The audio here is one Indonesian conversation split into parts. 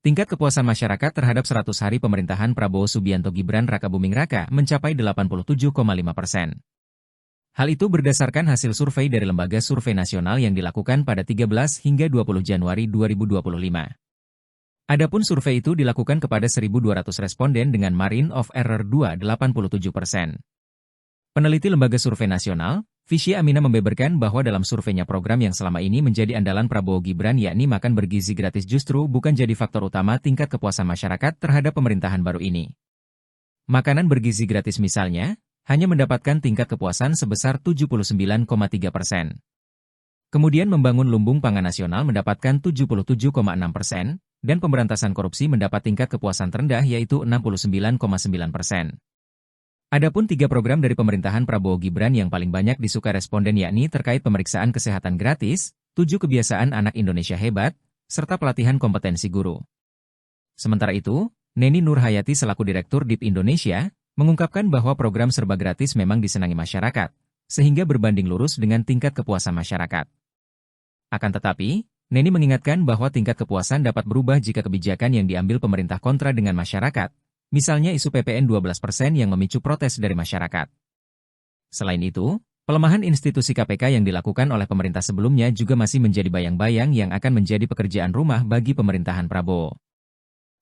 Tingkat kepuasan masyarakat terhadap 100 hari pemerintahan Prabowo Subianto Gibran Rakabuming Raka mencapai 87,5%. Hal itu berdasarkan hasil survei dari Lembaga Survei Nasional yang dilakukan pada 13 hingga 20 Januari 2025. Adapun survei itu dilakukan kepada 1.200 responden dengan margin of error 2,87%. Peneliti Lembaga Survei Nasional, Fisya Amina membeberkan bahwa dalam surveinya program yang selama ini menjadi andalan Prabowo Gibran yakni makan bergizi gratis justru bukan jadi faktor utama tingkat kepuasan masyarakat terhadap pemerintahan baru ini. Makanan bergizi gratis misalnya, hanya mendapatkan tingkat kepuasan sebesar 79,3%. Kemudian membangun lumbung pangan nasional mendapatkan 77,6%, dan pemberantasan korupsi mendapat tingkat kepuasan terendah yaitu 69,9%. Adapun 3 program dari pemerintahan Prabowo Gibran yang paling banyak disukai responden yakni terkait pemeriksaan kesehatan gratis, 7 kebiasaan anak Indonesia hebat, serta pelatihan kompetensi guru. Sementara itu, Neni Nurhayati selaku Direktur DIP Indonesia, mengungkapkan bahwa program serba gratis memang disenangi masyarakat, sehingga berbanding lurus dengan tingkat kepuasan masyarakat. Akan tetapi, Neni mengingatkan bahwa tingkat kepuasan dapat berubah jika kebijakan yang diambil pemerintah kontra dengan masyarakat, misalnya isu PPN 12% yang memicu protes dari masyarakat. Selain itu, pelemahan institusi KPK yang dilakukan oleh pemerintah sebelumnya juga masih menjadi bayang-bayang yang akan menjadi pekerjaan rumah bagi pemerintahan Prabowo.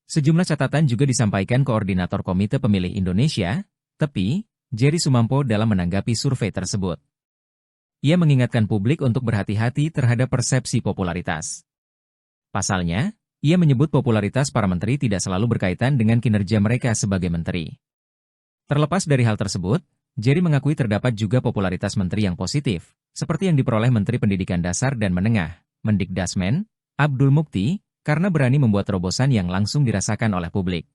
Sejumlah catatan juga disampaikan Koordinator Komite Pemilih Indonesia, TEPI, Jerry Sumampo dalam menanggapi survei tersebut. Ia mengingatkan publik untuk berhati-hati terhadap persepsi popularitas. Pasalnya, ia menyebut popularitas para menteri tidak selalu berkaitan dengan kinerja mereka sebagai menteri. Terlepas dari hal tersebut, Jerry mengakui terdapat juga popularitas menteri yang positif, seperti yang diperoleh Menteri Pendidikan Dasar dan Menengah, Mendikdasmen, Abdul Mukti, karena berani membuat terobosan yang langsung dirasakan oleh publik.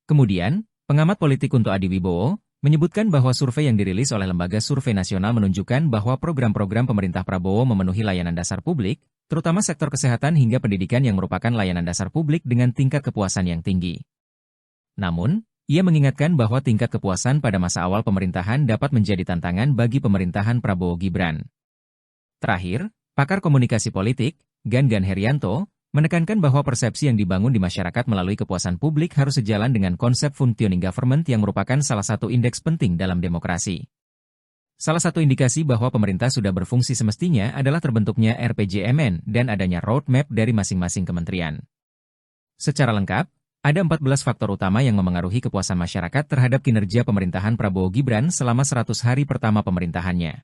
Kemudian, pengamat politik Kunto Adiwibowo, menyebutkan bahwa survei yang dirilis oleh Lembaga Survei Nasional menunjukkan bahwa program-program pemerintah Prabowo memenuhi layanan dasar publik, terutama sektor kesehatan hingga pendidikan yang merupakan layanan dasar publik dengan tingkat kepuasan yang tinggi. Namun, ia mengingatkan bahwa tingkat kepuasan pada masa awal pemerintahan dapat menjadi tantangan bagi pemerintahan Prabowo Gibran. Terakhir, pakar komunikasi politik, Gangan Herianto, menekankan bahwa persepsi yang dibangun di masyarakat melalui kepuasan publik harus sejalan dengan konsep functioning government yang merupakan salah satu indeks penting dalam demokrasi. Salah satu indikasi bahwa pemerintah sudah berfungsi semestinya adalah terbentuknya RPJMN dan adanya roadmap dari masing-masing kementerian. Secara lengkap, ada 14 faktor utama yang memengaruhi kepuasan masyarakat terhadap kinerja pemerintahan Prabowo Gibran selama 100 hari pertama pemerintahannya.